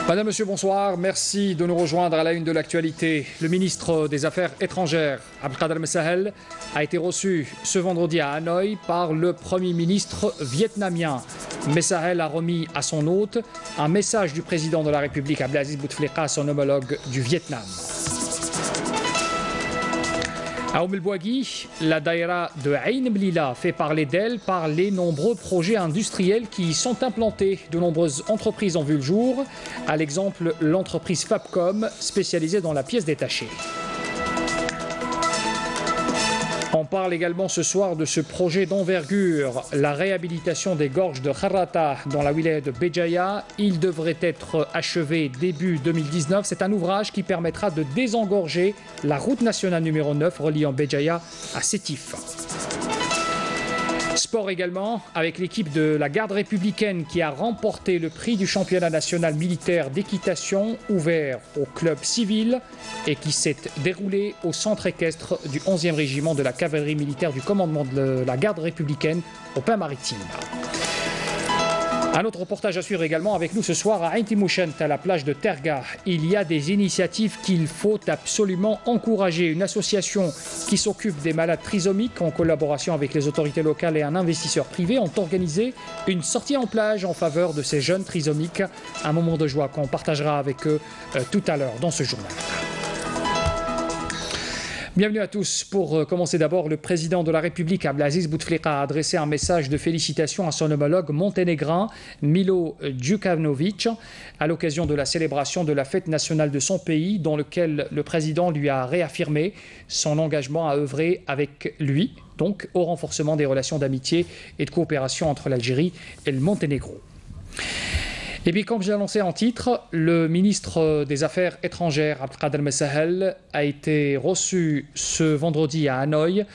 Madame, Monsieur, bonsoir. Merci de nous rejoindre à la une de l'actualité. Le ministre des Affaires étrangères, Abdelkader Messahel, a été reçu ce vendredi à Hanoï par le Premier ministre vietnamien. Messahel a remis à son hôte un message du président de la République, Abdelaziz Bouteflika, à son homologue du Vietnam. À Oum el-Bouaghi, la daïra de Ain Blila fait parler d'elle par les nombreux projets industriels qui y sont implantés. De nombreuses entreprises ont vu le jour, à l'exemple l'entreprise Fabcom, spécialisée dans la pièce détachée. On parle également ce soir de ce projet d'envergure, la réhabilitation des gorges de Kharrata dans la wilaya de Béjaïa. Il devrait être achevé début 2019. C'est un ouvrage qui permettra de désengorger la route nationale numéro 9 reliant Béjaïa à Sétif. Sport également, avec l'équipe de la garde républicaine qui a remporté le prix du championnat national militaire d'équitation ouvert au club civil et qui s'est déroulé au centre équestre du 11e régiment de la cavalerie militaire du commandement de la garde républicaine au Pin-Maritime. Un autre reportage à suivre également avec nous ce soir à Ain Timouchent, à la plage de Terga. Il y a des initiatives qu'il faut absolument encourager. Une association qui s'occupe des malades trisomiques en collaboration avec les autorités locales et un investisseur privé ont organisé une sortie en plage en faveur de ces jeunes trisomiques. Un moment de joie qu'on partagera avec eux tout à l'heure dans ce journal. Bienvenue à tous. Pour commencer d'abord, le président de la République, Abdelaziz Bouteflika, a adressé un message de félicitations à son homologue monténégrin, Milo Djukanovic, à l'occasion de la célébration de la fête nationale de son pays, dans lequel le président lui a réaffirmé son engagement à œuvrer avec lui, donc au renforcement des relations d'amitié et de coopération entre l'Algérie et le Monténégro. Et puis, comme j'ai annoncé en titre, le ministre des Affaires étrangères, Abdelkader Messahel, a été reçu ce vendredi à Hanoï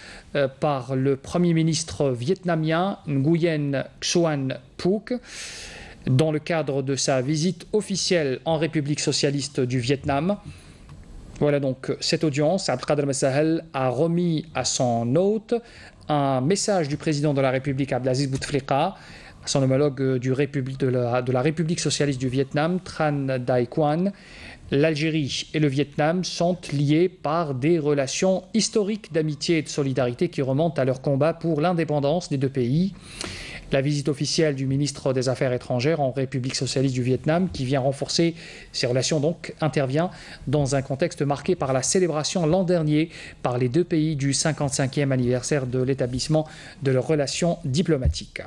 par le Premier ministre vietnamien Nguyen Xuan Phuc, dans le cadre de sa visite officielle en République socialiste du Vietnam. Voilà donc cette audience. Abdelkader Messahel a remis à son hôte un message du président de la République, Abdelaziz Bouteflika, son homologue de la République socialiste du Vietnam, Tran Dai Quan. L'Algérie et le Vietnam sont liés par des relations historiques d'amitié et de solidarité qui remontent à leur combat pour l'indépendance des deux pays. La visite officielle du ministre des Affaires étrangères en République socialiste du Vietnam, qui vient renforcer ces relations, donc intervient dans un contexte marqué par la célébration l'an dernier par les deux pays du 55e anniversaire de l'établissement de leurs relations diplomatiques.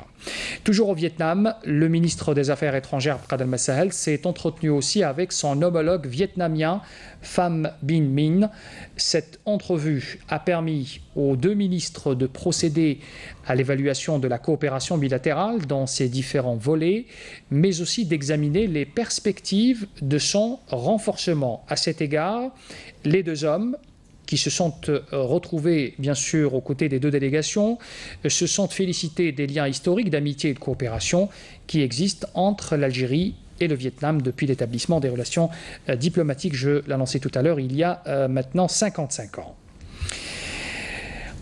Toujours au Vietnam, le ministre des Affaires étrangères, Abdelkader Messahel, s'est entretenu aussi avec son homologue vietnamien, Pham Binh Minh. Cette entrevue a permis aux deux ministres de procéder à l'évaluation de la coopération bilatérale dans ses différents volets, mais aussi d'examiner les perspectives de son renforcement. À cet égard, les deux hommes qui se sont retrouvés, bien sûr, aux côtés des deux délégations, se sont félicités des liens historiques d'amitié et de coopération qui existent entre l'Algérie et le Vietnam depuis l'établissement des relations diplomatiques, je l'annonçais tout à l'heure, il y a maintenant 55 ans.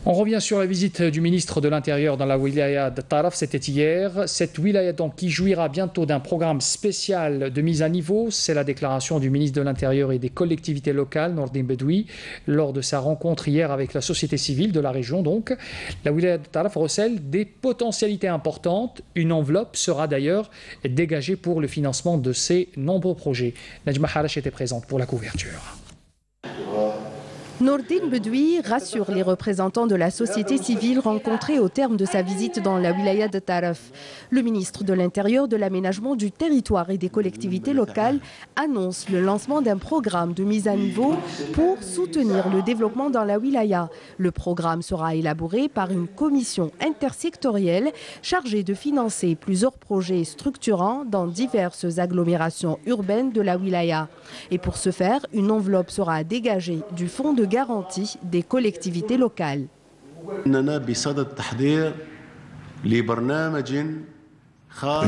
On revient sur la visite du ministre de l'Intérieur dans la wilaya de Taraf, c'était hier. Cette wilaya donc qui jouira bientôt d'un programme spécial de mise à niveau, c'est la déclaration du ministre de l'Intérieur et des collectivités locales, Nordin Bedoui, lors de sa rencontre hier avec la société civile de la région. Donc, la wilaya de Taraf recèle des potentialités importantes. Une enveloppe sera d'ailleurs dégagée pour le financement de ces nombreux projets. Najma Harash était présente pour la couverture. Nordin Bedoui rassure les représentants de la société civile rencontrés au terme de sa visite dans la wilaya de Taraf. Le ministre de l'Intérieur, de l'Aménagement du Territoire et des collectivités locales annonce le lancement d'un programme de mise à niveau pour soutenir le développement dans la wilaya. Le programme sera élaboré par une commission intersectorielle chargée de financer plusieurs projets structurants dans diverses agglomérations urbaines de la wilaya. Et pour ce faire, une enveloppe sera dégagée du fonds de garantie des collectivités locales.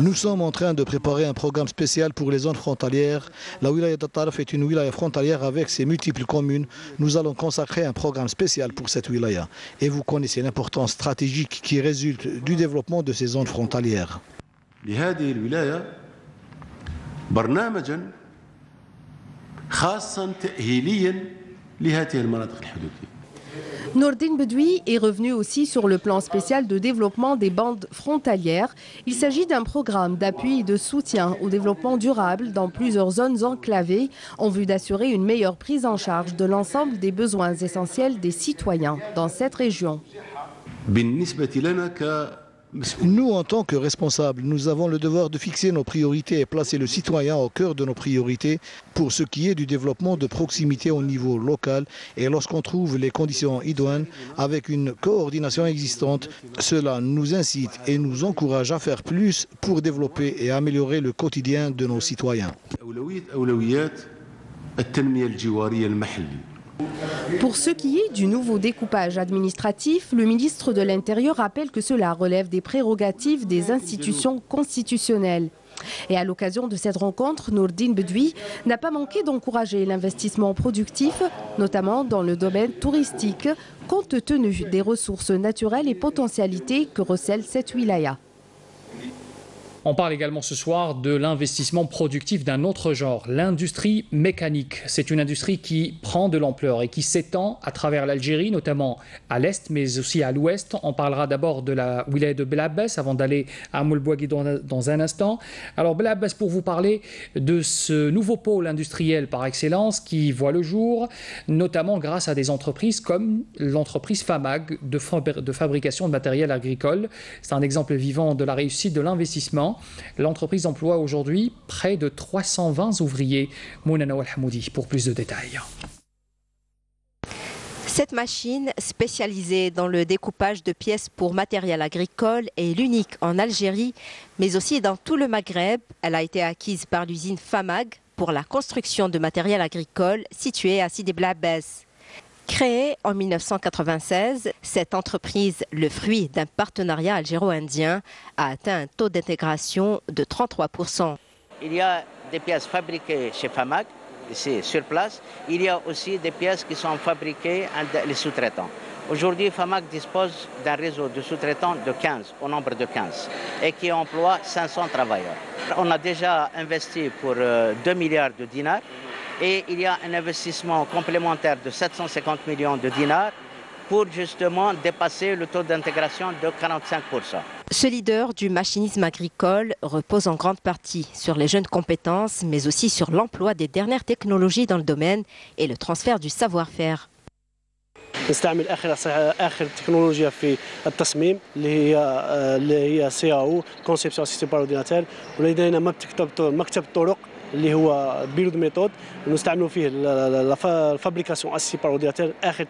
Nous sommes en train de préparer un programme spécial pour les zones frontalières. La wilaya de Taraf est une wilaya frontalière avec ses multiples communes. Nous allons consacrer un programme spécial pour cette wilaya. Et vous connaissez l'importance stratégique qui résulte du développement de ces zones frontalières. خاصة تأهيليا لهذه المناطق الحدودية. Nourdine Bedoui est revenu aussi sur le plan spécial de développement des bandes frontalières. Il s'agit d'un programme d'appui et de soutien au développement durable dans plusieurs zones enclavées en vue d'assurer une meilleure prise en charge de l'ensemble des besoins essentiels des citoyens dans cette région. Nous, en tant que responsables, nous avons le devoir de fixer nos priorités et placer le citoyen au cœur de nos priorités pour ce qui est du développement de proximité au niveau local. Et lorsqu'on trouve les conditions idoines, avec une coordination existante, cela nous incite et nous encourage à faire plus pour développer et améliorer le quotidien de nos citoyens. Pour ce qui est du nouveau découpage administratif, le ministre de l'Intérieur rappelle que cela relève des prérogatives des institutions constitutionnelles. Et à l'occasion de cette rencontre, Nourdine Bedoui n'a pas manqué d'encourager l'investissement productif, notamment dans le domaine touristique, compte tenu des ressources naturelles et potentialités que recèle cette wilaya. On parle également ce soir de l'investissement productif d'un autre genre, l'industrie mécanique. C'est une industrie qui prend de l'ampleur et qui s'étend à travers l'Algérie, notamment à l'est, mais aussi à l'ouest. On parlera d'abord de la wilaya de Belabès avant d'aller à Moulbouagui dans un instant. Alors Belabès, pour vous parler de ce nouveau pôle industriel par excellence qui voit le jour, notamment grâce à des entreprises comme l'entreprise FAMAG de fabrication de matériel agricole. C'est un exemple vivant de la réussite de l'investissement. L'entreprise emploie aujourd'hui près de 320 ouvriers. Mounana Al-Hamoudi pour plus de détails. Cette machine, spécialisée dans le découpage de pièces pour matériel agricole, est l'unique en Algérie, mais aussi dans tout le Maghreb. Elle a été acquise par l'usine FAMAG pour la construction de matériel agricole située à Sidi Blabès. Créée en 1996, cette entreprise, le fruit d'un partenariat algéro-indien, a atteint un taux d'intégration de 33%. Il y a des pièces fabriquées chez FAMAG, ici sur place. Il y a aussi des pièces qui sont fabriquées par les sous-traitants. Aujourd'hui, FAMAG dispose d'un réseau de sous-traitants de 15, au nombre de 15, et qui emploie 500 travailleurs. On a déjà investi pour 2 milliards de dinars. Et il y a un investissement complémentaire de 750 millions de dinars pour justement dépasser le taux d'intégration de 45%. Ce leader du machinisme agricole repose en grande partie sur les jeunes compétences, mais aussi sur l'emploi des dernières technologies dans le domaine et le transfert du savoir-faire. نستعمل اخر تكنولوجيا في التصميم اللي هي CAO كونسيبسيون اسيستي بار اورديناتور، ولدينا مكتب طرق اللي هو بيلود ميثود نستعملوا فيه الفابريكاسيون اسيستي بار اورديناتور اخر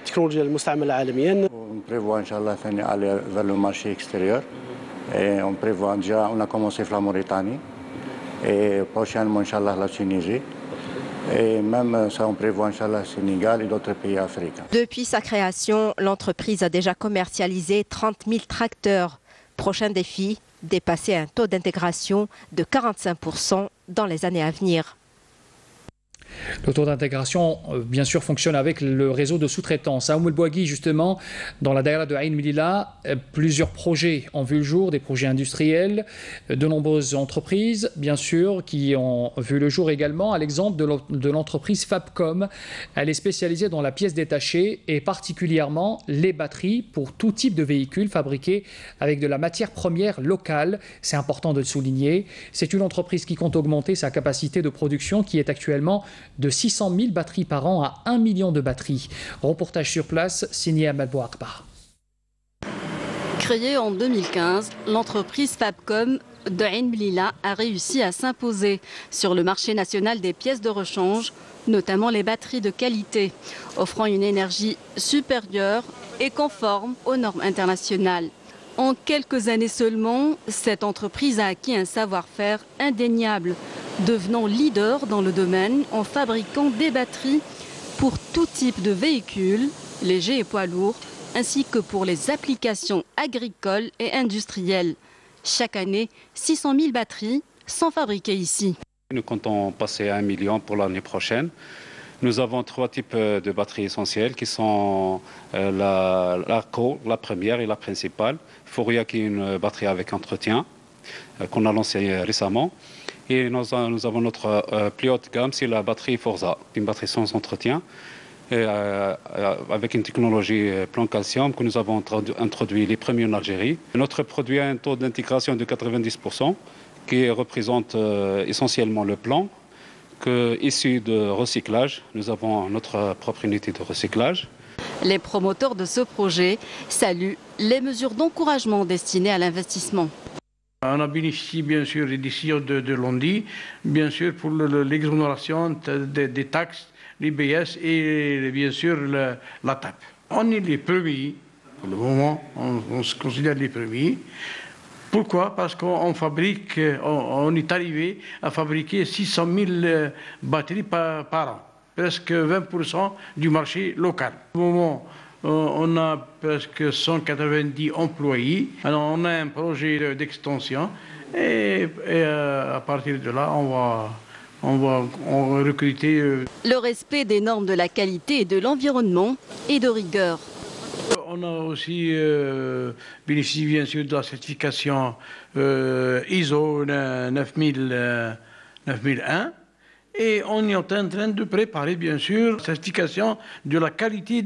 تكنولوجيا المستعمله عالميا. On prévoit inchallah aller vers le marché extérieur et on prévoit déjà on a commencé par la Mauritanie et prochainement inchallah la Tunisie. Et même ça, on prévoit, Inch'Allah, Sénégal et d'autres pays africains. Depuis sa création, l'entreprise a déjà commercialisé 30 000 tracteurs. Prochain défi, dépasser un taux d'intégration de 45% dans les années à venir. Le taux d'intégration, bien sûr, fonctionne avec le réseau de sous-traitance. À Moulbouagui, justement, dans la daïra de Aïn Melilla, plusieurs projets ont vu le jour, des projets industriels, de nombreuses entreprises, bien sûr, qui ont vu le jour également, à l'exemple de l'entreprise Fabcom. Elle est spécialisée dans la pièce détachée et particulièrement les batteries pour tout type de véhicules fabriqués avec de la matière première locale. C'est important de le souligner. C'est une entreprise qui compte augmenter sa capacité de production qui est actuellement de 600 000 batteries par an à 1 million de batteries. Reportage sur place, signé Ahmed Bouakbar. Créée en 2015, l'entreprise Fabcom de Aïn Melilla a réussi à s'imposer sur le marché national des pièces de rechange, notamment les batteries de qualité, offrant une énergie supérieure et conforme aux normes internationales. En quelques années seulement, cette entreprise a acquis un savoir-faire indéniable, devenant leader dans le domaine en fabriquant des batteries pour tout type de véhicules, légers et poids lourds, ainsi que pour les applications agricoles et industrielles. Chaque année, 600 000 batteries sont fabriquées ici. Nous comptons passer à 1 million pour l'année prochaine. Nous avons 3 types de batteries essentielles qui sont la première et la principale. Foria qui est une batterie avec entretien qu'on a lancée récemment. Et nous avons notre plus haute gamme, c'est la batterie Forza, une batterie sans entretien, avec une technologie plan calcium que nous avons introduit les premiers en Algérie. Notre produit a un taux d'intégration de 90%, qui représente essentiellement le plan, issu de recyclage. Nous avons notre propre unité de recyclage. Les promoteurs de ce projet saluent les mesures d'encouragement destinées à l'investissement. On a bénéficié bien sûr des décisions de l'ONDI, bien sûr pour l'exonération des taxes, l'IBS et bien sûr la TAP. On est les premiers, pour le moment, on se considère les premiers. Pourquoi? Parce qu'on fabrique, on est arrivé à fabriquer 600 000 batteries par an, presque 20% du marché local. Au moment, on a presque 190 employés. Alors on a un projet d'extension et à partir de là, on va recruter. Le respect des normes de la qualité et de l'environnement et de rigueur. On a aussi bénéficié bien sûr de la certification ISO 9001. Et on est en train de préparer, bien sûr, la certification de la qualité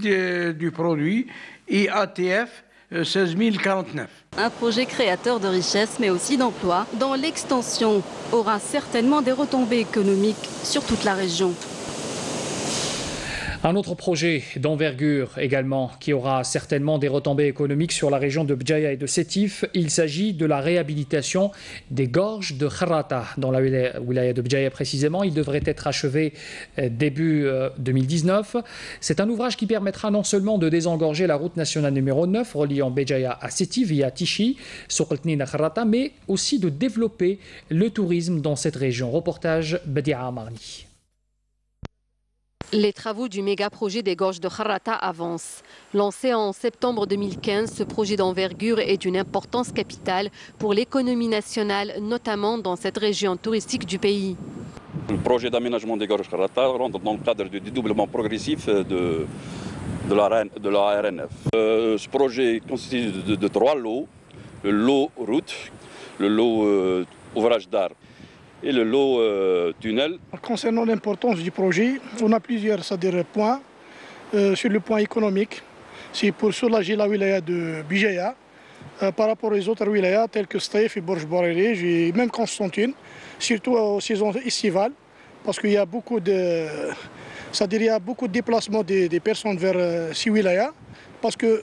du produit et ATF 16049. Un projet créateur de richesse, mais aussi d'emplois, dont l'extension aura certainement des retombées économiques sur toute la région. Un autre projet d'envergure également qui aura certainement des retombées économiques sur la région de Béjaïa et de Sétif. Il s'agit de la réhabilitation des gorges de Kharrata dans la wilaya de Béjaïa précisément. Il devrait être achevé début 2019. C'est un ouvrage qui permettra non seulement de désengorger la route nationale numéro 9 reliant Béjaïa à Sétif via Tichy, Souqeltnine à Kharrata, mais aussi de développer le tourisme dans cette région. Reportage Badia Amarni. Les travaux du méga-projet des gorges de Kharrata avancent. Lancé en septembre 2015, ce projet d'envergure est d'une importance capitale pour l'économie nationale, notamment dans cette région touristique du pays. Le projet d'aménagement des gorges de Kharrata rentre dans le cadre du dédoublement progressif de la RN9. Ce projet consiste de 3 lots, le lot route, le lot ouvrage d'art et le lot tunnel. Concernant l'importance du projet, on a plusieurs points. Sur le point économique, c'est pour soulager la wilaya de Béjaïa par rapport aux autres wilayas telles que Staïf et Borj Bouariri et même Constantine, surtout aux saisons estivales, parce qu'il y a beaucoup de, il y a beaucoup de déplacements des personnes vers ces wilayas, parce que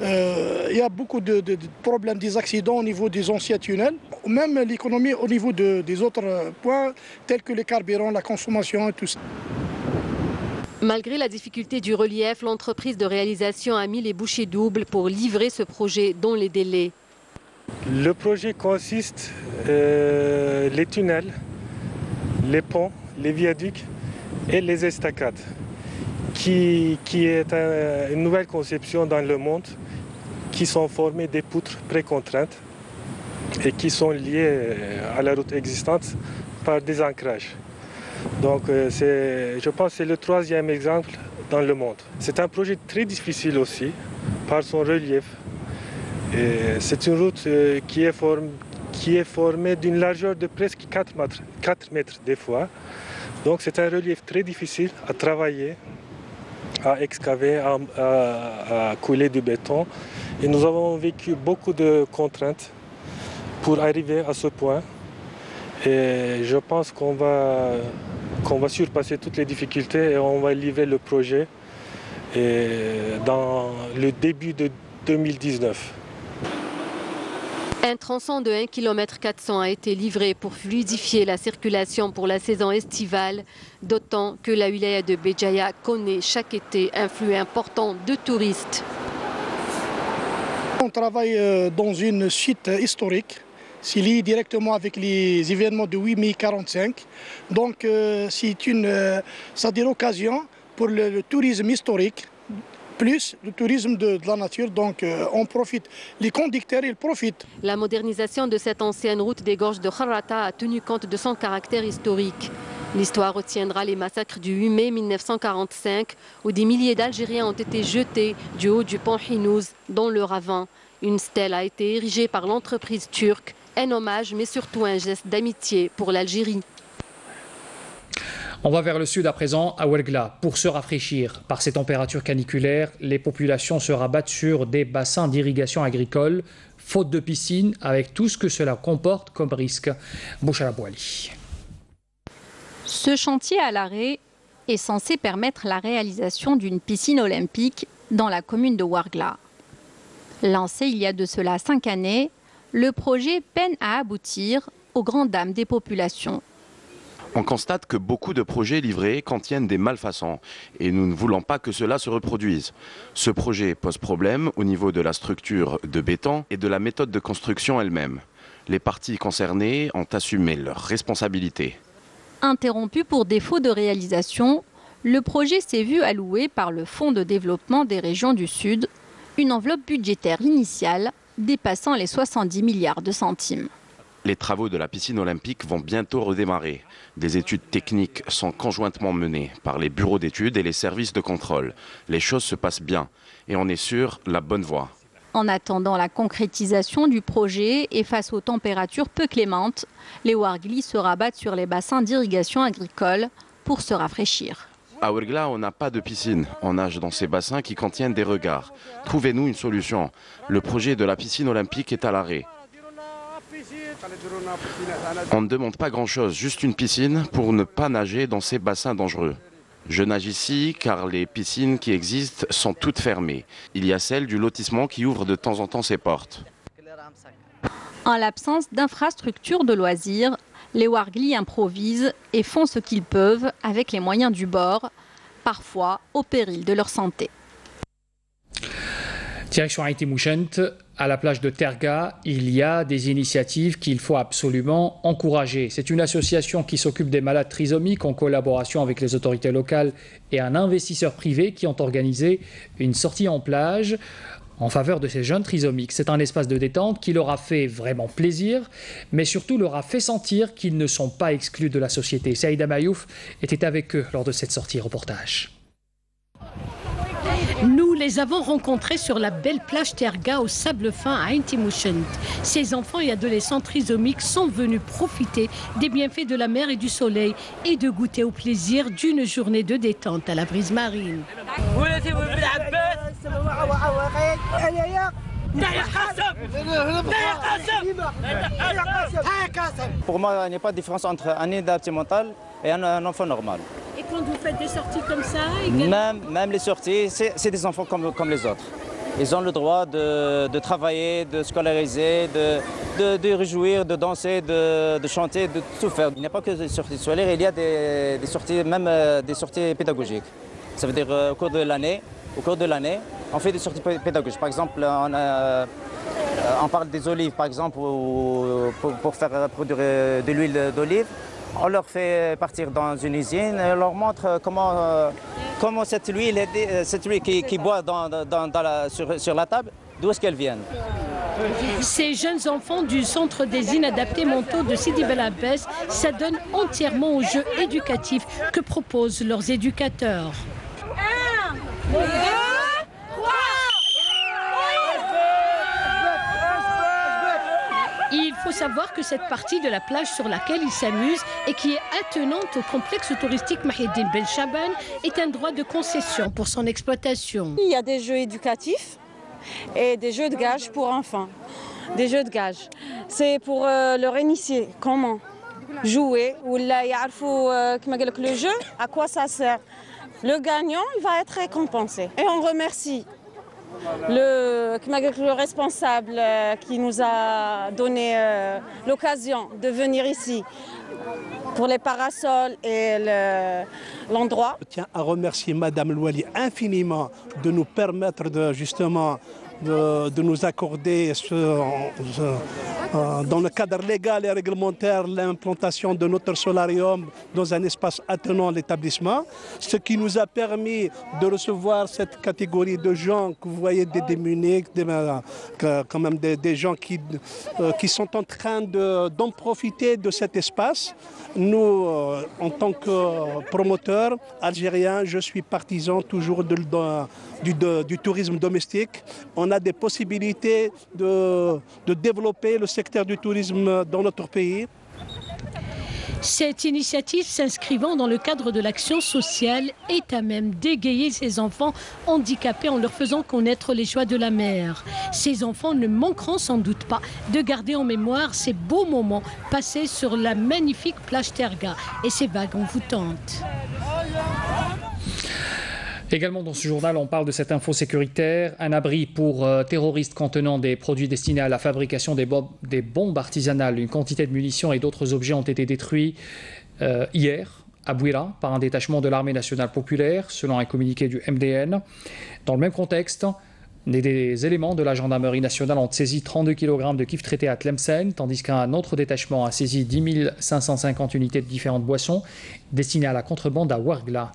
il y a beaucoup de problèmes, des accidents au niveau des anciens tunnels, même l'économie au niveau des autres points, tels que les carburants, la consommation et tout ça. Malgré la difficulté du relief, l'entreprise de réalisation a mis les bouchées doubles pour livrer ce projet dans les délais. Le projet consiste les tunnels, les ponts, les viaducs et les estacades, qui est une nouvelle conception dans le monde, qui sont formés des poutres précontraintes et qui sont liées à la route existante par des ancrages. Donc je pense que c'est le 3e exemple dans le monde. C'est un projet très difficile aussi par son relief. C'est une route qui est formée d'une largeur de presque 4 mètres des fois. Donc c'est un relief très difficile à travailler, à excaver, à couler du béton. Et nous avons vécu beaucoup de contraintes pour arriver à ce point. Et je pense qu'on va surpasser toutes les difficultés et on va livrer le projet dans le début de 2019. Un tronçon de 1 km 400 a été livré pour fluidifier la circulation pour la saison estivale, d'autant que la wilaya de Béjaïa connaît chaque été un flux important de touristes. On travaille dans un site historique, c'est lié directement avec les événements de 8 mai 1945. Donc c'est une occasion pour le tourisme historique, plus le tourisme de la nature, donc on profite, les conducteurs ils profitent. La modernisation de cette ancienne route des gorges de Kharrata a tenu compte de son caractère historique. L'histoire retiendra les massacres du 8 mai 1945 où des milliers d'Algériens ont été jetés du haut du pont Hinouz dans le ravin. Une stèle a été érigée par l'entreprise turque Un hommage, mais surtout un geste d'amitié pour l'Algérie. On va vers le sud à présent, à Ouergla. Pour se rafraîchir par ces températures caniculaires, les populations se rabattent sur des bassins d'irrigation agricole, faute de piscine, avec tout ce que cela comporte comme risque. Bouchara Bouali. Ce chantier à l'arrêt est censé permettre la réalisation d'une piscine olympique dans la commune de Ouergla. Lancé il y a de cela 5 années, le projet peine à aboutir aux grandes dames des populations. On constate que beaucoup de projets livrés contiennent des malfaçons et nous ne voulons pas que cela se reproduise. Ce projet pose problème au niveau de la structure de béton et de la méthode de construction elle-même. Les parties concernées ont assumé leurs responsabilités. Interrompu pour défaut de réalisation, le projet s'est vu allouer par le Fonds de développement des régions du Sud une enveloppe budgétaire initiale dépassant les 70 milliards de centimes. Les travaux de la piscine olympique vont bientôt redémarrer. Des études techniques sont conjointement menées par les bureaux d'études et les services de contrôle. Les choses se passent bien et on est sur la bonne voie. En attendant la concrétisation du projet et face aux températures peu clémentes, les Ouarglis se rabattent sur les bassins d'irrigation agricole pour se rafraîchir. À Ouergla, on n'a pas de piscine. On nage dans ces bassins qui contiennent des regards. Trouvez-nous une solution. Le projet de la piscine olympique est à l'arrêt. On ne demande pas grand-chose, juste une piscine pour ne pas nager dans ces bassins dangereux. Je nage ici car les piscines qui existent sont toutes fermées. Il y a celle du lotissement qui ouvre de temps en temps ses portes. En l'absence d'infrastructures de loisirs, les Ouarglis improvisent et font ce qu'ils peuvent avec les moyens du bord, parfois au péril de leur santé. Direction Haïti Mouchent, à la plage de Terga, il y a des initiatives qu'il faut absolument encourager. C'est une association qui s'occupe des malades trisomiques en collaboration avec les autorités locales et un investisseur privé qui ont organisé une sortie en plage en faveur de ces jeunes trisomiques. C'est un espace de détente qui leur a fait vraiment plaisir, mais surtout leur a fait sentir qu'ils ne sont pas exclus de la société. Saïda Mayouf était avec eux lors de cette sortie. Reportage. Nous les avons rencontrés sur la belle plage Terga au sable fin à Haïti Mouchent. Ces enfants et adolescents trisomiques sont venus profiter des bienfaits de la mer et du soleil et de goûter au plaisir d'une journée de détente à la brise marine. Pour moi, il n'y a pas de différence entre un adapté mental et un enfant normal. Et quand vous faites des sorties comme ça Même les sorties, c'est des enfants comme les autres. Ils ont le droit de travailler, de scolariser, de réjouir, de danser, de chanter, de tout faire. Il n'y a pas que des sorties scolaires, il y a des sorties, même des sorties pédagogiques. Ça veut dire au cours de l'année, on fait des sorties pédagogiques. Par exemple, on parle des olives, par exemple, pour faire produire de l'huile d'olive. On leur fait partir dans une usine et on leur montre comment cette huile qui boit sur la table, d'où est-ce qu'elle vient. Ces jeunes enfants du centre des inadaptés mentaux de Sidi Bel Abbès s'adonnent entièrement aux jeux éducatifs que proposent leurs éducateurs. Il faut savoir que cette partie de la plage sur laquelle ils s'amusent et qui est attenante au complexe touristique Mahieddine Ben Chaban est un droit de concession pour son exploitation. Il y a des jeux éducatifs et des jeux de gages pour enfants. Des jeux de gages. C'est pour leur initier comment jouer ou le jeu, à quoi ça sert. Le gagnant, il va être récompensé. Et on remercie le responsable qui nous a donné l'occasion de venir ici pour les parasols et l'endroit. Je tiens à remercier Madame Louali infiniment de nous permettre de nous accorder dans le cadre légal et réglementaire l'implantation de notre solarium dans un espace attenant à l'établissement, ce qui nous a permis de recevoir cette catégorie de gens que vous voyez, des démunis, quand même des gens qui sont en train d'en profiter de cet espace. Nous, en tant que promoteur algérien, je suis partisan toujours du tourisme domestique. On a des possibilités de développer le secteur du tourisme dans notre pays. Cette initiative s'inscrivant dans le cadre de l'action sociale est à même d'égayer ces enfants handicapés en leur faisant connaître les joies de la mer. Ces enfants ne manqueront sans doute pas de garder en mémoire ces beaux moments passés sur la magnifique plage Terga et ses vagues envoûtantes. Également dans ce journal, on parle de cette info sécuritaire. Un abri pour terroristes contenant des produits destinés à la fabrication des bombes artisanales. Une quantité de munitions et d'autres objets ont été détruits hier à Bouira par un détachement de l'armée nationale populaire, selon un communiqué du MDN. Dans le même contexte, des éléments de la gendarmerie nationale ont saisi 32 kg de kif traité à Tlemcen, tandis qu'un autre détachement a saisi 10 550 unités de différentes boissons destinées à la contrebande à Ouargla.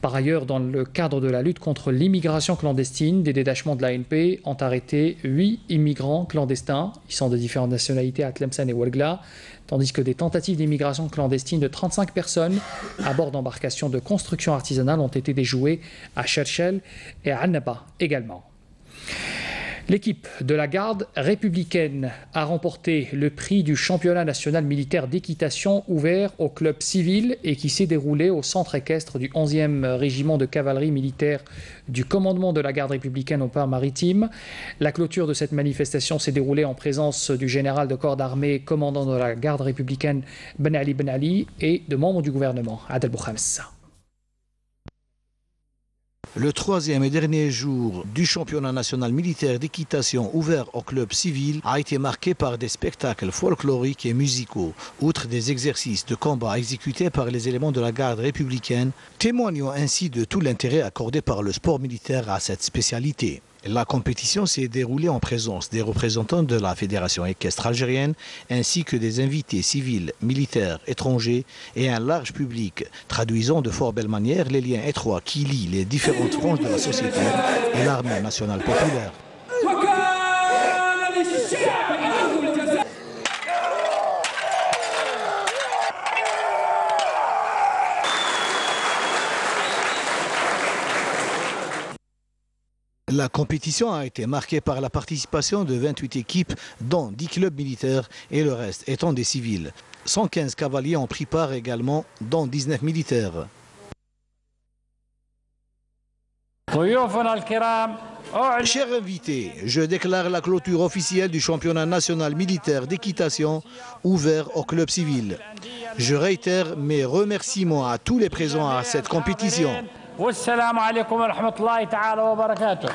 Par ailleurs, dans le cadre de la lutte contre l'immigration clandestine, des détachements de l'ANP ont arrêté 8 immigrants clandestins. Ils sont de différentes nationalités à Tlemcen et Ouargla, tandis que des tentatives d'immigration clandestine de 35 personnes à bord d'embarcations de construction artisanale ont été déjouées à Cherchel et à Annaba également. L'équipe de la garde républicaine a remporté le prix du championnat national militaire d'équitation ouvert au club civil et qui s'est déroulé au centre équestre du 11e régiment de cavalerie militaire du commandement de la garde républicaine au port maritime. La clôture de cette manifestation s'est déroulée en présence du général de corps d'armée commandant de la garde républicaine Ben Ali et de membres du gouvernement. Adel Boukhams. Le troisième et dernier jour du championnat national militaire d'équitation ouvert au club civil a été marqué par des spectacles folkloriques et musicaux, outre des exercices de combat exécutés par les éléments de la garde républicaine, témoignant ainsi de tout l'intérêt accordé par le sport militaire à cette spécialité. La compétition s'est déroulée en présence des représentants de la Fédération équestre algérienne ainsi que des invités civils, militaires, étrangers et un large public, traduisant de fort belle manière les liens étroits qui lient les différentes franges de la société et l'armée nationale populaire. La compétition a été marquée par la participation de 28 équipes, dont 10 clubs militaires et le reste étant des civils. 115 cavaliers ont pris part également, dont 19 militaires. Chers invités, je déclare la clôture officielle du championnat national militaire d'équitation ouvert au club civil. Je réitère mes remerciements à tous les présents à cette compétition. والسلام عليكم ورحمة الله تعالى وبركاته.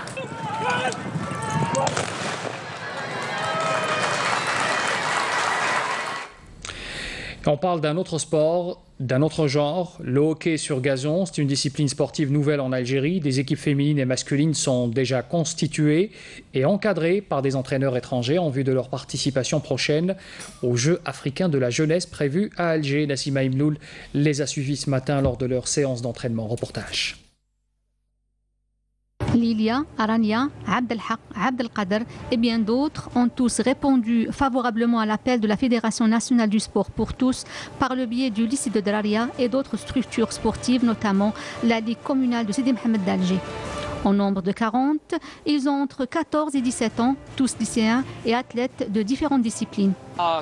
On parle d'un autre sport, d'un autre genre, le hockey sur gazon. C'est une discipline sportive nouvelle en Algérie. Des équipes féminines et masculines sont déjà constituées et encadrées par des entraîneurs étrangers en vue de leur participation prochaine aux Jeux africains de la jeunesse prévus à Alger. Nassima Imloul les a suivis ce matin lors de leur séance d'entraînement. Reportage. Lilia, Arania, Abdelhaq, Abdelkader et bien d'autres ont tous répondu favorablement à l'appel de la Fédération nationale du sport pour tous par le biais du lycée de Draria et d'autres structures sportives, notamment la Ligue communale de Sidi Mohamed d'Alger. En nombre de 40, ils ont entre 14 et 17 ans, tous lycéens et athlètes de différentes disciplines.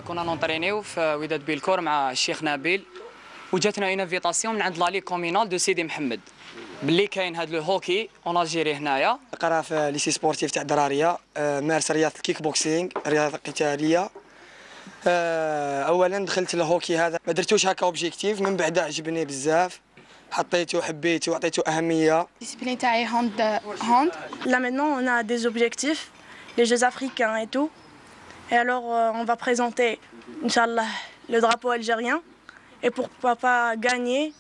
كنا ننطرينيو في وداد بيلكور مع الشيخ نبيل وجاتنا اون انفيتاسيون من عند لا ليغ كومينال دو سيدي محمد باللي كاين هذا لو هوكي اون الجيري هنايا. قرا في ليسي سبورتيف تاع دراريه، مارس رياضه الكيك بوكسينغ، رياضه قتاليه. اولا دخلت الهوكي هذا ما درتوش هكا اوبجيكتيف، من بعد عجبني بزاف، حطيته حبيته وعطيته اهميه. Discipline تاعي هاند. Là maintenant on a des objectifs, les Jeux africains et tout. Et alors on va présenter inchallah le drapeau algérien et pourquoi pas gagner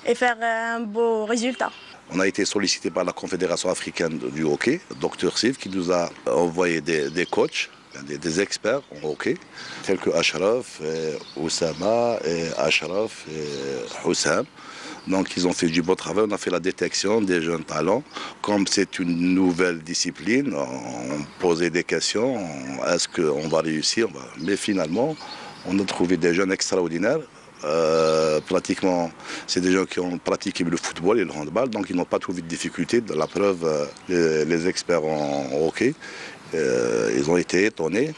et faire un beau résultat. On a été sollicité par la Confédération africaine du hockey, Dr Siv, qui nous a envoyé des coachs, des experts en hockey, tels que Ashraf, Oussama, Ashraf et Houssam. Donc ils ont fait du bon travail, on a fait la détection des jeunes talents. Comme c'est une nouvelle discipline, on posait des questions, est-ce qu'on va réussir? Mais finalement, on a trouvé des jeunes extraordinaires. pratiquement, c'est des gens qui ont pratiqué le football et le handball, donc ils n'ont pas trouvé de difficulté. La preuve, les experts en hockey, ils ont été étonnés.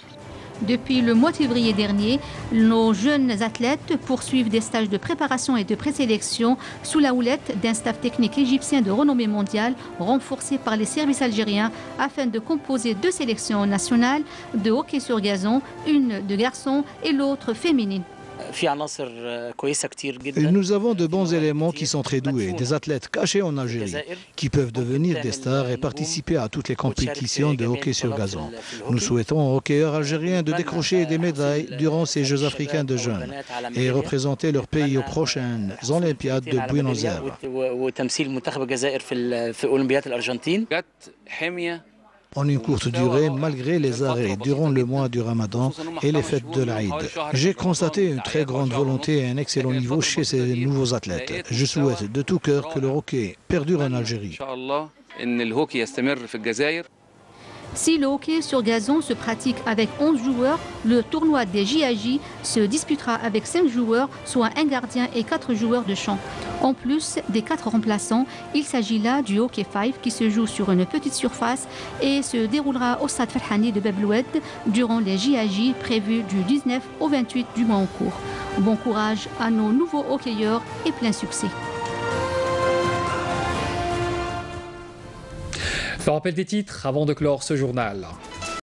Depuis le mois de février dernier, nos jeunes athlètes poursuivent des stages de préparation et de présélection sous la houlette d'un staff technique égyptien de renommée mondiale renforcé par les services algériens afin de composer 2 sélections nationales de hockey sur gazon, une de garçons et l'autre féminine. Nous avons de bons éléments qui sont très doués, des athlètes cachés en Algérie, qui peuvent devenir des stars et participer à toutes les compétitions de hockey sur gazon. Nous souhaitons aux hockeyeurs algériens de décrocher des médailles durant ces Jeux africains de jeunes et représenter leur pays aux prochaines Olympiades de Buenos Aires. En une courte durée, malgré les arrêts durant le mois du Ramadan et les fêtes de l'Aïd. J'ai constaté une très grande volonté et un excellent niveau chez ces nouveaux athlètes. Je souhaite de tout cœur que le hockey perdure en Algérie. Si le hockey sur gazon se pratique avec 11 joueurs, le tournoi des JAJ se disputera avec 5 joueurs, soit un gardien et 4 joueurs de champ. En plus des 4 remplaçants, il s'agit là du hockey 5 qui se joue sur une petite surface et se déroulera au stade Farhani de Bab el-Oued durant les JAJ prévus du 19 au 28 du mois en cours. Bon courage à nos nouveaux hockeyeurs et plein succès. Le rappel des titres avant de clore ce journal.